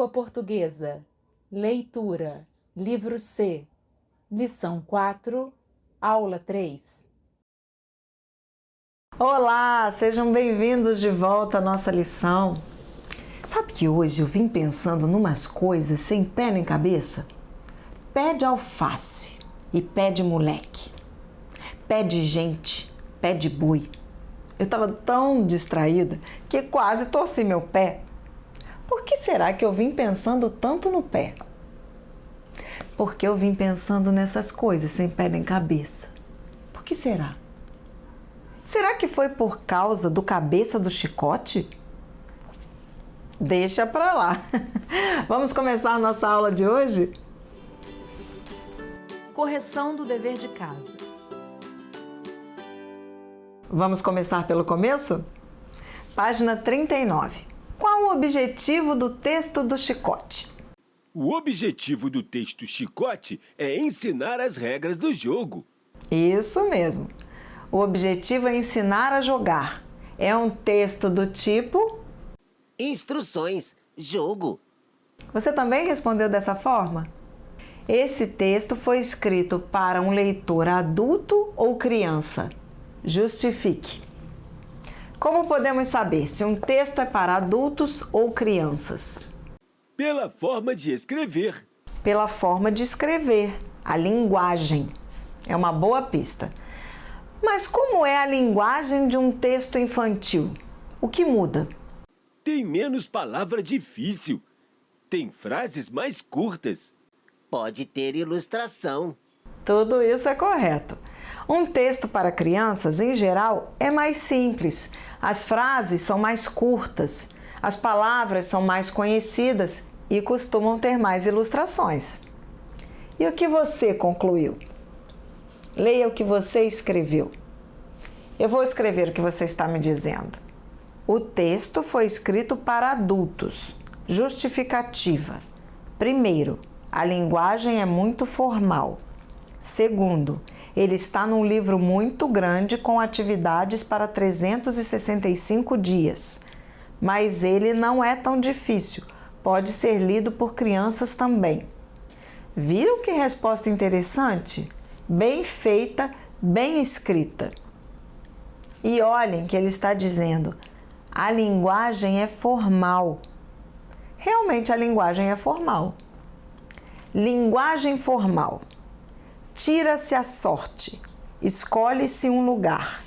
Língua Portuguesa. Leitura. Livro C. Lição 4, Aula 3. Olá, sejam bem-vindos de volta à nossa lição. Sabe que hoje eu vim pensando numas coisas sem pé nem cabeça? Pé de alface e pé de moleque. Pé de gente, pé de boi. Eu estava tão distraída que quase torci meu pé. Por que será que eu vim pensando tanto no pé? Porque eu vim pensando nessas coisas sem pé nem cabeça. Por que será? Será que foi por causa do cabeça do chicote? Deixa pra lá. Vamos começar a nossa aula de hoje? Correção do dever de casa. Vamos começar pelo começo? Página 39. Qual o objetivo do texto do chicote? O objetivo do texto chicote é ensinar as regras do jogo. Isso mesmo. O objetivo é ensinar a jogar. É um texto do tipo... Instruções, jogo. Você também respondeu dessa forma? Esse texto foi escrito para um leitor adulto ou criança? Justifique. Como podemos saber se um texto é para adultos ou crianças? Pela forma de escrever. Pela forma de escrever, a linguagem. É uma boa pista. Mas como é a linguagem de um texto infantil? O que muda? Tem menos palavra difícil. Tem frases mais curtas. Pode ter ilustração. Tudo isso é correto. Um texto para crianças, em geral, é mais simples. As frases são mais curtas, as palavras são mais conhecidas e costumam ter mais ilustrações. E o que você concluiu? Leia o que você escreveu. Eu vou escrever o que você está me dizendo. O texto foi escrito para adultos. Justificativa. Primeiro, a linguagem é muito formal. Segundo, ele está num livro muito grande com atividades para 365 dias. Mas ele não é tão difícil, pode ser lido por crianças também. Viram que resposta interessante? Bem feita, bem escrita. E olhem que ele está dizendo, a linguagem é formal. Realmente a linguagem é formal. Linguagem formal. Tira-se a sorte, escolhe-se um lugar.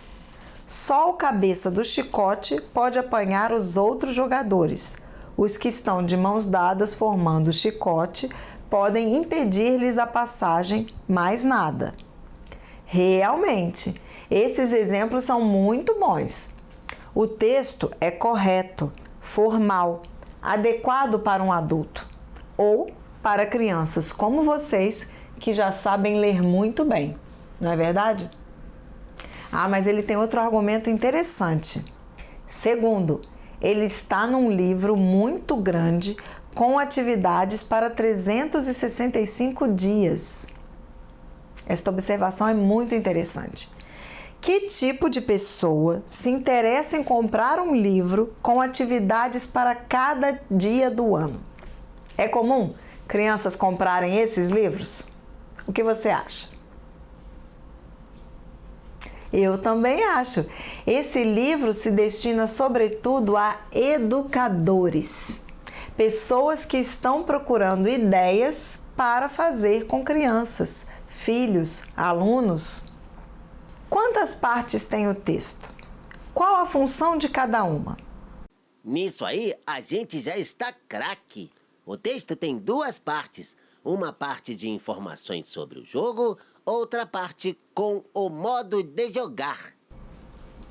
Só o cabeça do chicote pode apanhar os outros jogadores. Os que estão de mãos dadas formando o chicote podem impedir-lhes a passagem, mais nada. Realmente, esses exemplos são muito bons. O texto é correto, formal, adequado para um adulto ou para crianças como vocês que já sabem ler muito bem, não é verdade? Ah, mas ele tem outro argumento interessante. Segundo, ele está num livro muito grande com atividades para 365 dias. Esta observação é muito interessante. Que tipo de pessoa se interessa em comprar um livro com atividades para cada dia do ano? É comum crianças comprarem esses livros? O que você acha? Eu também acho. Esse livro se destina sobretudo a educadores, pessoas que estão procurando ideias para fazer com crianças, filhos, alunos. Quantas partes tem o texto? Qual a função de cada uma? Nisso aí, a gente já está craque. O texto tem duas partes. Uma parte de informações sobre o jogo, outra parte com o modo de jogar.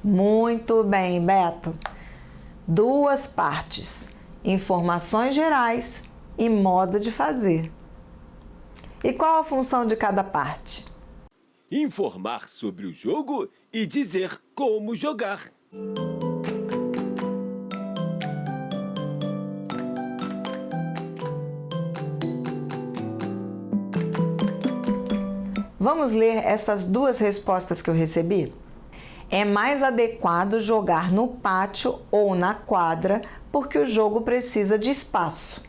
Muito bem, Beto. Duas partes, informações gerais e modo de fazer. E qual a função de cada parte? Informar sobre o jogo e dizer como jogar. Vamos ler essas duas respostas que eu recebi? É mais adequado jogar no pátio ou na quadra porque o jogo precisa de espaço.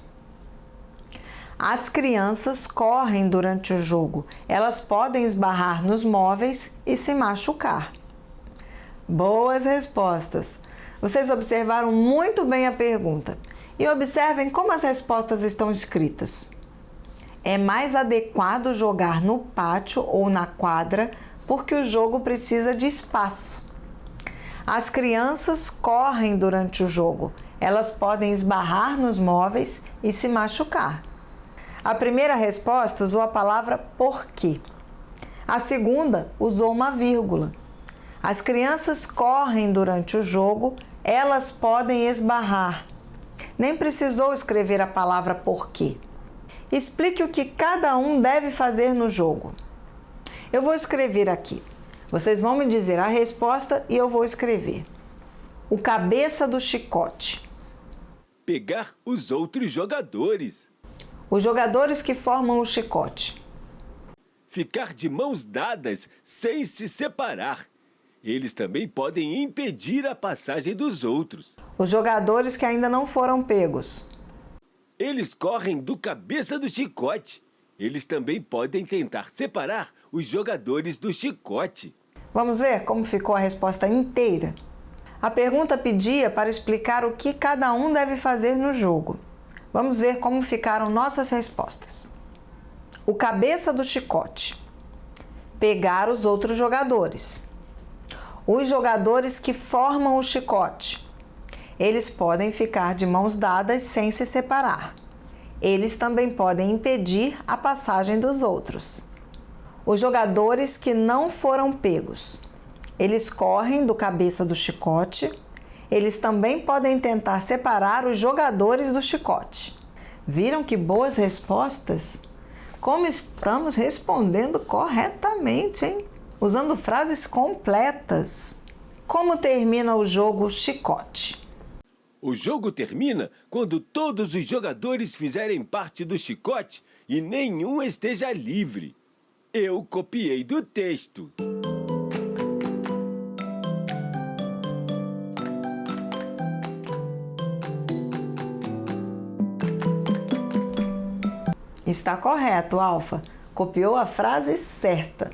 As crianças correm durante o jogo. Elas podem esbarrar nos móveis e se machucar. Boas respostas! Vocês observaram muito bem a pergunta. E observem como as respostas estão escritas. É mais adequado jogar no pátio ou na quadra porque o jogo precisa de espaço. As crianças correm durante o jogo. Elas podem esbarrar nos móveis e se machucar. A primeira resposta usou a palavra porque. A segunda usou uma vírgula. As crianças correm durante o jogo, elas podem esbarrar. Nem precisou escrever a palavra porque. Explique o que cada um deve fazer no jogo. Eu vou escrever aqui. Vocês vão me dizer a resposta e eu vou escrever. O cabeça do chicote. Pegar os outros jogadores. Os jogadores que formam o chicote. Ficar de mãos dadas sem se separar. Eles também podem impedir a passagem dos outros. Os jogadores que ainda não foram pegos. Eles correm do cabeça do chicote. Eles também podem tentar separar os jogadores do chicote. Vamos ver como ficou a resposta inteira? A pergunta pedia para explicar o que cada um deve fazer no jogo. Vamos ver como ficaram nossas respostas. O cabeça do chicote. Pegar os outros jogadores. Os jogadores que formam o chicote. Eles podem ficar de mãos dadas sem se separar. Eles também podem impedir a passagem dos outros. Os jogadores que não foram pegos. Eles correm do cabeça do chicote. Eles também podem tentar separar os jogadores do chicote. Viram que boas respostas? Como estamos respondendo corretamente, hein? Usando frases completas. Como termina o jogo chicote? O jogo termina quando todos os jogadores fizerem parte do chicote e nenhum esteja livre. Eu copiei do texto. Está correto, Alfa. Copiou a frase certa.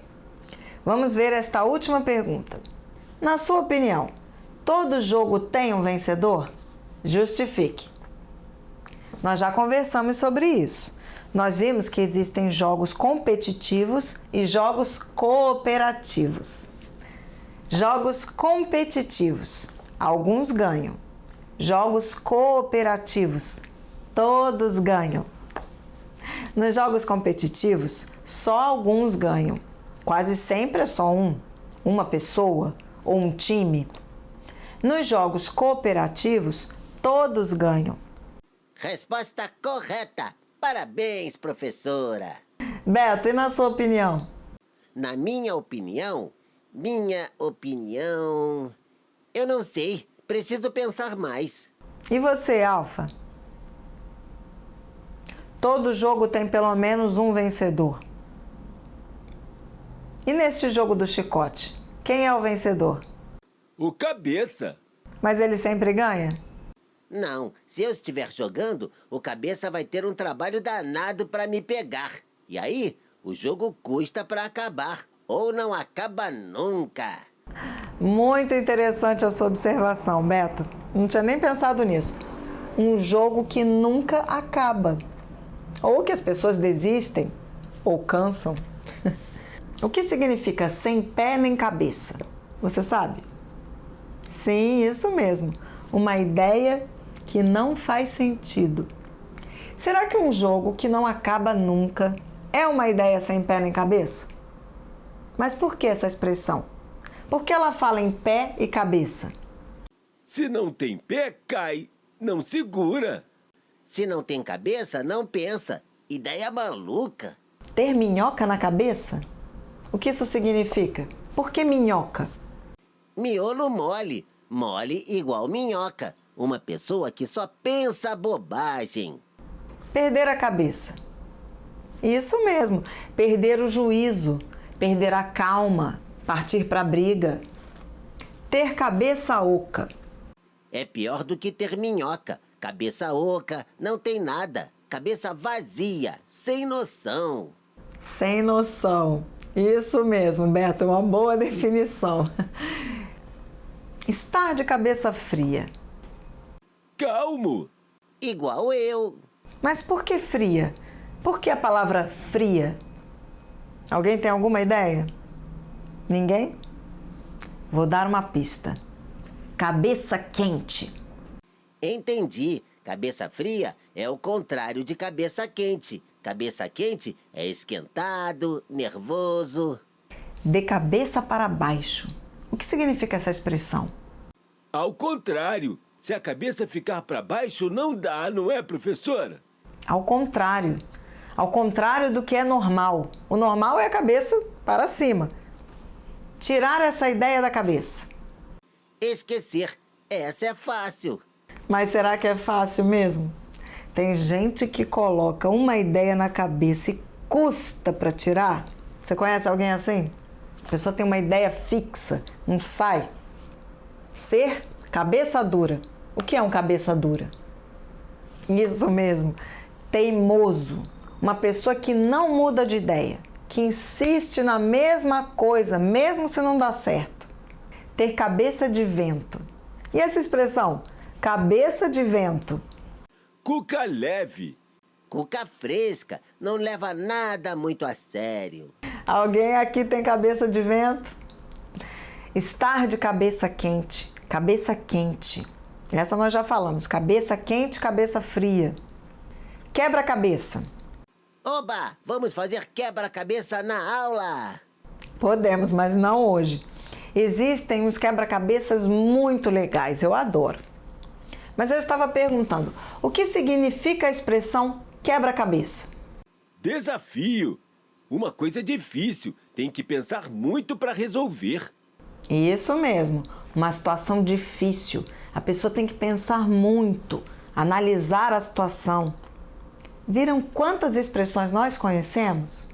Vamos ver esta última pergunta. Na sua opinião, todo jogo tem um vencedor? Justifique. Nós já conversamos sobre isso. Nós vimos que existem jogos competitivos e jogos cooperativos. Jogos competitivos, alguns ganham. Jogos cooperativos, todos ganham. Nos jogos competitivos, só alguns ganham. Quase sempre é só uma pessoa ou um time. Nos jogos cooperativos, todos ganham. Resposta correta. Parabéns, professora. Beto, e na sua opinião? Na minha opinião, eu não sei. Preciso pensar mais. E você, Alfa? Todo jogo tem pelo menos um vencedor. E neste jogo do chicote, quem é o vencedor? O cabeça. Mas ele sempre ganha? Não, se eu estiver jogando, o cabeça vai ter um trabalho danado para me pegar. E aí, o jogo custa para acabar. Ou não acaba nunca. Muito interessante a sua observação, Beto. Não tinha nem pensado nisso. Um jogo que nunca acaba. Ou que as pessoas desistem ou cansam. O que significa sem pé nem cabeça? Você sabe? Sim, isso mesmo. Uma ideia que não faz sentido. Será que um jogo que não acaba nunca é uma ideia sem pé nem cabeça? Mas por que essa expressão? Por que ela fala em pé e cabeça? Se não tem pé, cai. Não segura. Se não tem cabeça, não pensa. Ideia maluca. Ter minhoca na cabeça? O que isso significa? Por que minhoca? Miolo mole. Mole igual minhoca. Uma pessoa que só pensa bobagem. Perder a cabeça. Isso mesmo, perder o juízo, perder a calma, partir para a briga. Ter cabeça oca. É pior do que ter minhoca. Cabeça oca, não tem nada. cabeça vazia, sem noção. Sem noção. Isso mesmo, Beto, é uma boa definição. Estar de cabeça fria. Calmo! Igual eu. Mas por que fria? Por que a palavra fria? Alguém tem alguma ideia? Ninguém? Vou dar uma pista. Cabeça quente. Entendi. Cabeça fria é o contrário de cabeça quente. Cabeça quente é esquentado, nervoso. De cabeça para baixo. O que significa essa expressão? Ao contrário, se a cabeça ficar para baixo, não dá, não é, professora? Ao contrário. Ao contrário do que é normal. O normal é a cabeça para cima. Tirar essa ideia da cabeça. Esquecer. Essa é fácil. Mas será que é fácil mesmo? Tem gente que coloca uma ideia na cabeça e custa para tirar. Você conhece alguém assim? A pessoa tem uma ideia fixa, não sai. Ser cabeça dura. O que é um cabeça dura? Isso mesmo, teimoso. Uma pessoa que não muda de ideia, que insiste na mesma coisa, mesmo se não dá certo. Ter cabeça de vento. E essa expressão, cabeça de vento? Cuca leve. Cuca fresca. Não leva nada muito a sério. Alguém aqui tem cabeça de vento? Estar de cabeça quente. Cabeça quente. Essa nós já falamos. Cabeça quente, cabeça fria. Quebra-cabeça. Oba! Vamos fazer quebra-cabeça na aula! Podemos, mas não hoje. Existem uns quebra-cabeças muito legais, eu adoro. Mas eu estava perguntando, o que significa a expressão quebra-cabeça? Desafio. Uma coisa difícil. Tem que pensar muito para resolver. Isso mesmo, uma situação difícil. A pessoa tem que pensar muito, analisar a situação. Viram quantas expressões nós conhecemos?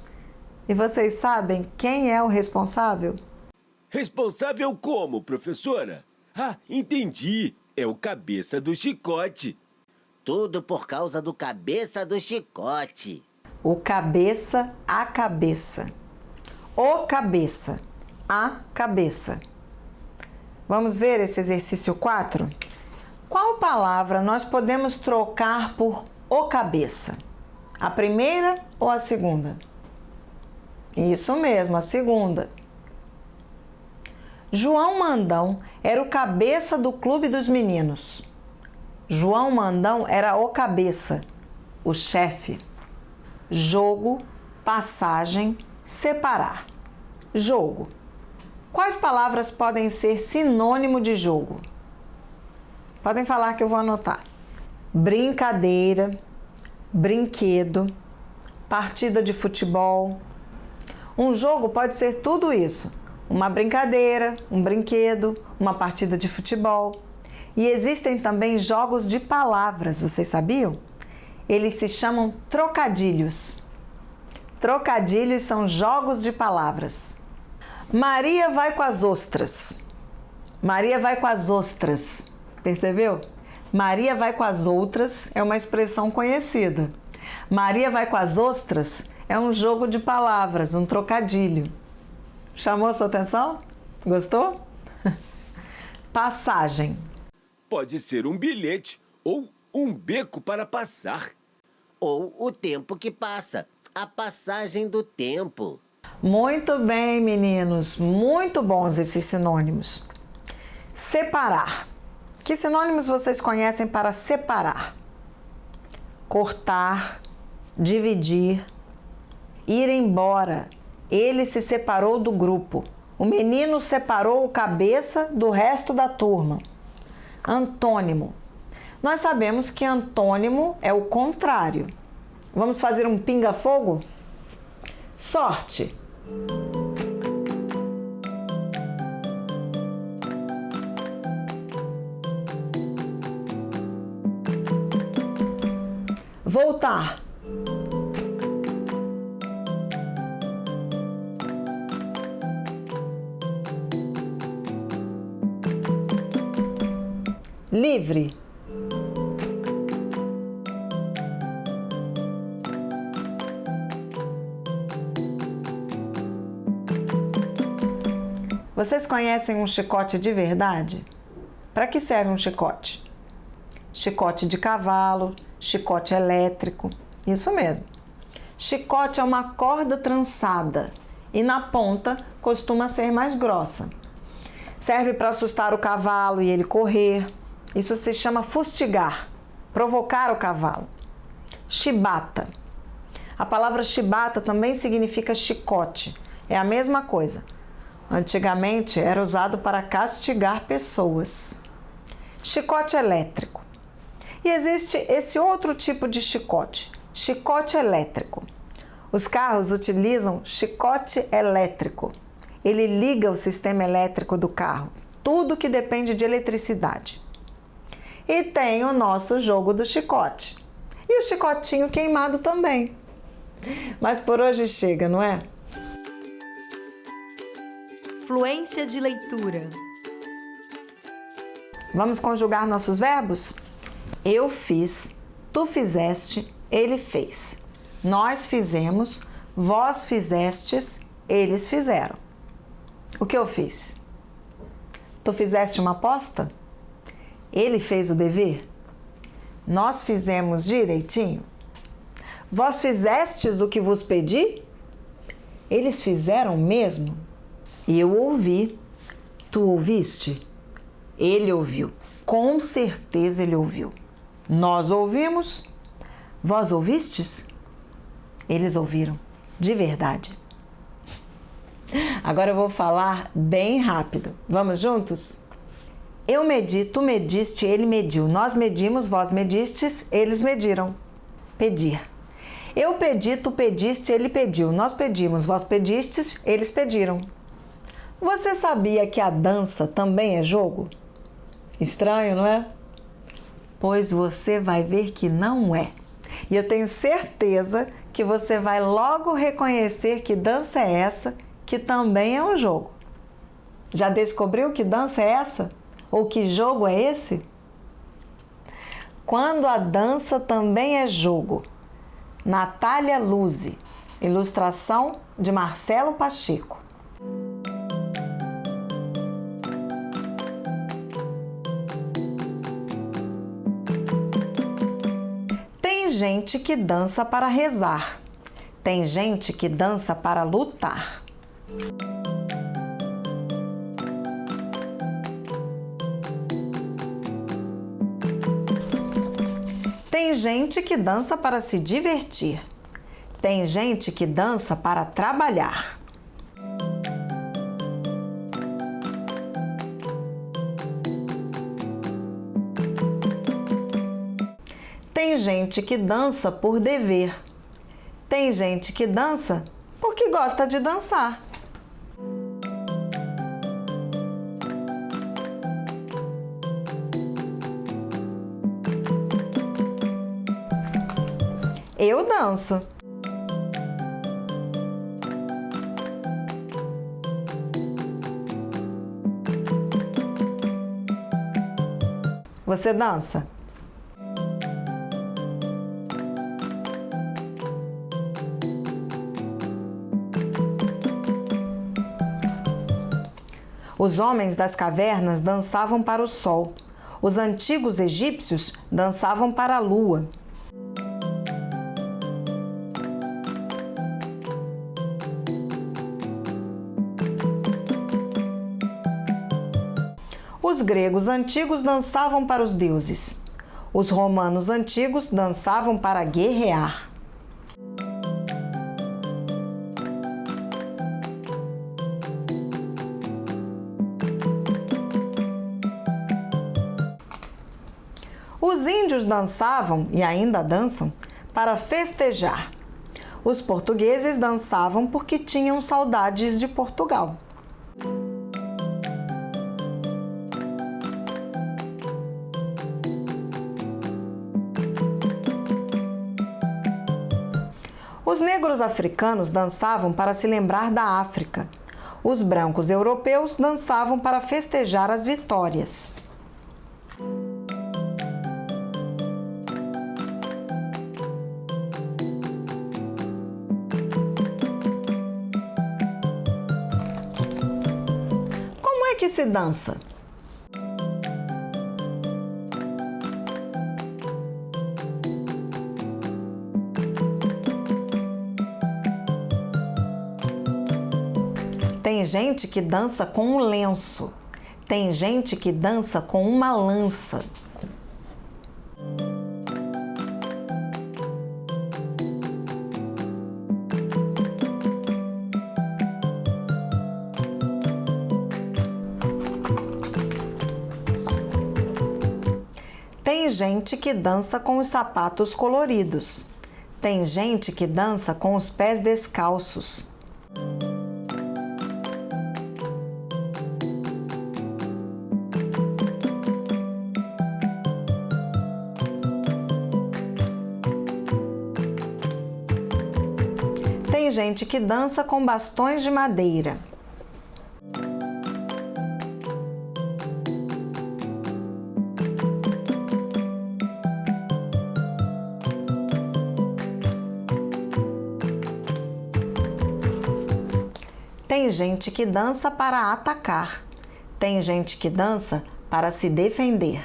E vocês sabem quem é o responsável? Responsável como, professora? Ah, entendi. É o cabeça do chicote. Tudo por causa do cabeça do chicote. O cabeça, a cabeça. O cabeça, a cabeça. Vamos ver esse exercício 4? Qual palavra nós podemos trocar por o cabeça? A primeira ou a segunda? Isso mesmo, a segunda. João Mandão era o cabeça do clube dos meninos. João Mandão era o cabeça, o chefe. Jogo, passagem, separar. Jogo. Quais palavras podem ser sinônimo de jogo? Podem falar que eu vou anotar. Brincadeira, brinquedo, partida de futebol. Um jogo pode ser tudo isso. Uma brincadeira, um brinquedo, uma partida de futebol. E existem também jogos de palavras, vocês sabiam? Eles se chamam trocadilhos. Trocadilhos são jogos de palavras. Maria vai com as ostras. Maria vai com as ostras. Percebeu? Maria vai com as outras é uma expressão conhecida. Maria vai com as ostras é um jogo de palavras, um trocadilho. Chamou a sua atenção? Gostou? Passagem. Pode ser um bilhete ou um beco para passar. Ou o tempo que passa. A passagem do tempo. Muito bem, meninos. Muito bons esses sinônimos. Separar. Que sinônimos vocês conhecem para separar? Cortar, dividir, ir embora. Ele se separou do grupo. O menino separou o cabeça do resto da turma. Antônimo. Nós sabemos que antônimo é o contrário. Vamos fazer um pinga-fogo? Sorte. Voltar. Livre. Vocês conhecem um chicote de verdade? Para que serve um chicote? Chicote de cavalo, chicote elétrico, isso mesmo. Chicote é uma corda trançada e na ponta costuma ser mais grossa. Serve para assustar o cavalo e ele correr. Isso se chama fustigar, provocar o cavalo. Chibata. A palavra chibata também significa chicote. É a mesma coisa. Antigamente era usado para castigar pessoas. Chicote elétrico. E existe esse outro tipo de chicote, chicote elétrico. Os carros utilizam chicote elétrico. Ele liga o sistema elétrico do carro, tudo que depende de eletricidade. E tem o nosso jogo do chicote. E o chicotinho queimado também. Mas por hoje chega, não é? Fluência de leitura. Vamos conjugar nossos verbos? Eu fiz, tu fizeste, ele fez. Nós fizemos, vós fizestes, eles fizeram. O que eu fiz? Tu fizeste uma aposta? Ele fez o dever? Nós fizemos direitinho? Vós fizestes o que vos pedi? Eles fizeram mesmo? Eu ouvi, tu ouviste? Ele ouviu, com certeza ele ouviu. Nós ouvimos, vós ouvistes? Eles ouviram, de verdade. Agora eu vou falar bem rápido. Vamos juntos? Eu medi, tu mediste, ele mediu. Nós medimos, vós medistes, eles mediram. Pedir. Eu pedi, tu pediste, ele pediu. Nós pedimos, vós pedistes, eles pediram. Você sabia que a dança também é jogo? Estranho, não é? Pois você vai ver que não é. E eu tenho certeza que você vai logo reconhecer que dança é essa, que também é um jogo. Já descobriu que dança é essa? Ou que jogo é esse? Quando a dança também é jogo. Natália Luzi, ilustração de Marcelo Pacheco. Tem gente que dança para rezar. Tem gente que dança para lutar. Tem gente que dança para se divertir. Tem gente que dança para trabalhar. Tem gente que dança por dever. Tem gente que dança porque gosta de dançar. Eu danço. Você dança? Os homens das cavernas dançavam para o sol. Os antigos egípcios dançavam para a lua. Os gregos antigos dançavam para os deuses. Os romanos antigos dançavam para guerrear. Os índios dançavam, e ainda dançam, para festejar. Os portugueses dançavam porque tinham saudades de Portugal. Os negros africanos dançavam para se lembrar da África. Os brancos europeus dançavam para festejar as vitórias. é que se dança? Tem gente que dança com um lenço. Tem gente que dança com uma lança. Tem gente que dança com os sapatos coloridos. Tem gente que dança com os pés descalços. Tem gente que dança com bastões de madeira. Tem gente que dança para atacar. Tem gente que dança para se defender.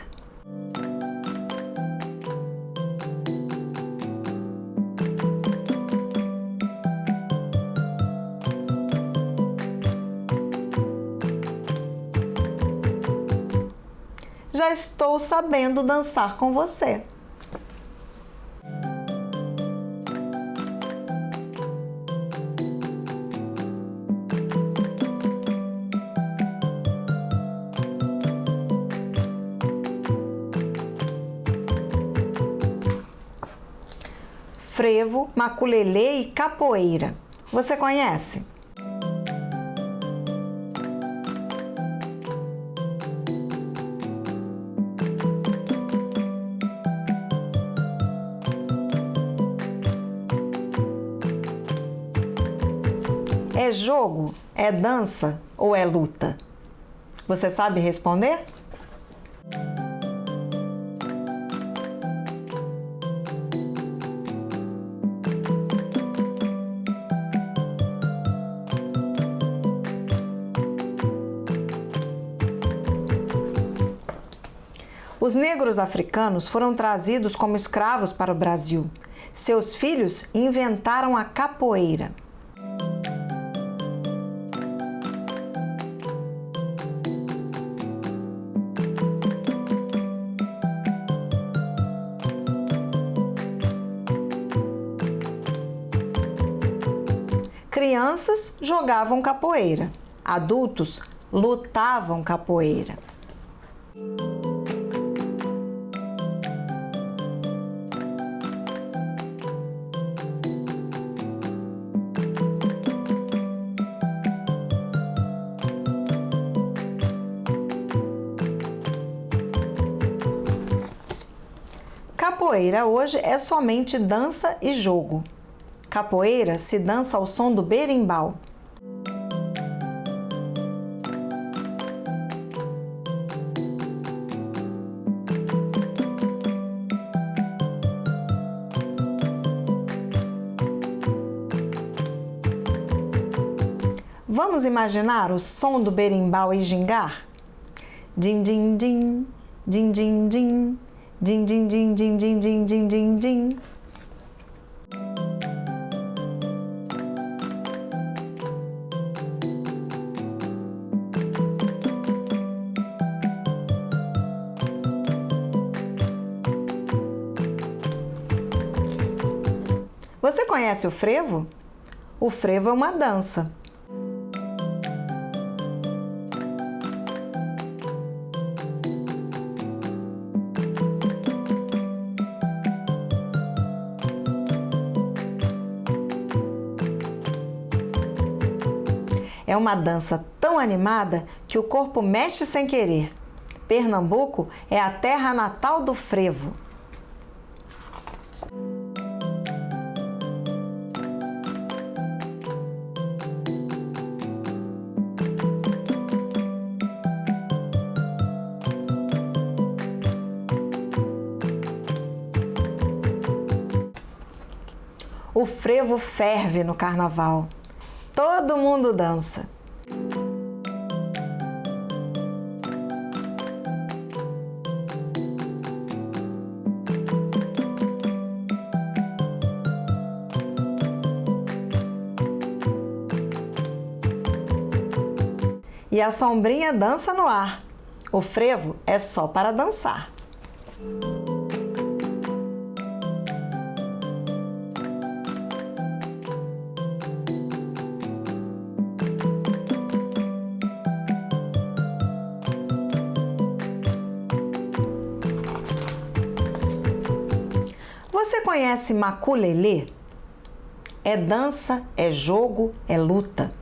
Já estou sabendo dançar com você. Frevo, maculelê e capoeira. Você conhece? É jogo? É dança ou é luta? Você sabe responder? Os negros africanos foram trazidos como escravos para o Brasil. Seus filhos inventaram a capoeira. Crianças jogavam capoeira. Adultos lutavam capoeira. Capoeira hoje é somente dança e jogo. Capoeira se dança ao som do berimbau. Vamos imaginar o som do berimbau e gingar? Din din din, din din din, din din din din din din din din din. Você conhece o frevo? O frevo é uma dança. É uma dança tão animada que o corpo mexe sem querer. Pernambuco é a terra natal do frevo. O frevo ferve no carnaval. Todo mundo dança. e a sombrinha dança no ar. O frevo é só para dançar. Você conhece maculelê? É dança, é jogo, é luta.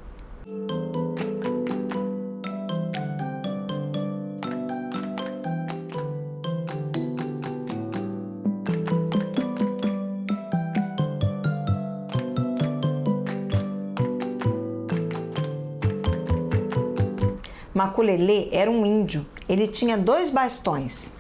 Maculelê era um índio. Ele tinha 2 bastões.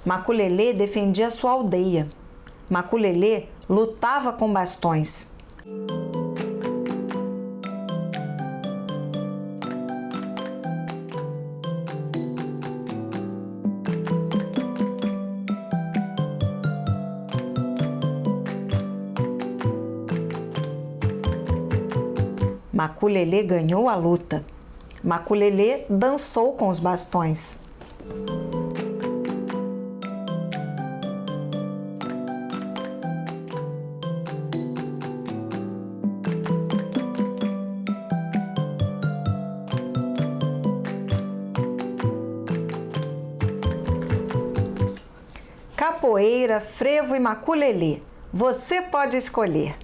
Maculelê defendia sua aldeia. Maculelê lutava com bastões. Maculelê ganhou a luta. Maculelê dançou com os bastões. Capoeira, frevo e maculelê. Você pode escolher.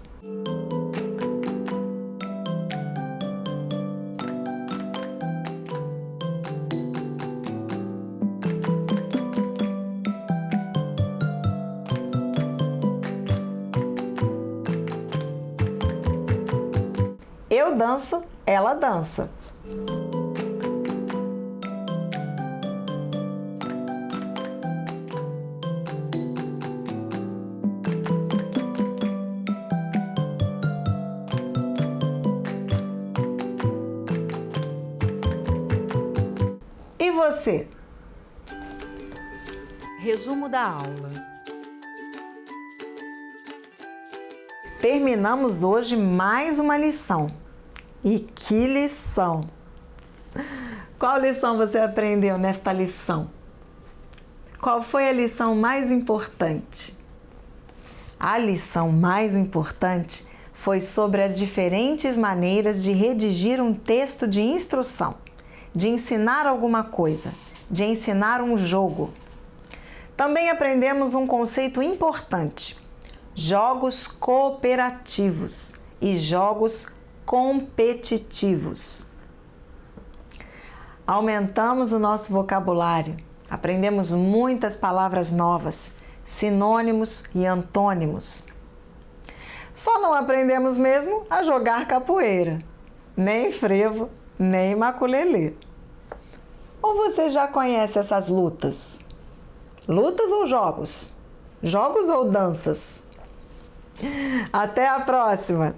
Eu danço, ela dança. E você? Resumo da aula. Terminamos hoje mais uma lição. E que lição! Qual lição você aprendeu nesta lição? Qual foi a lição mais importante? A lição mais importante foi sobre as diferentes maneiras de redigir um texto de instrução, de ensinar alguma coisa, de ensinar um jogo. Também aprendemos um conceito importante: jogos cooperativos e jogos competitivos. Aumentamos o nosso vocabulário, aprendemos muitas palavras novas, sinônimos e antônimos. Só não aprendemos mesmo a jogar capoeira, nem frevo, nem maculelê. Ou você já conhece essas lutas? Lutas ou jogos? Jogos ou danças? Até a próxima!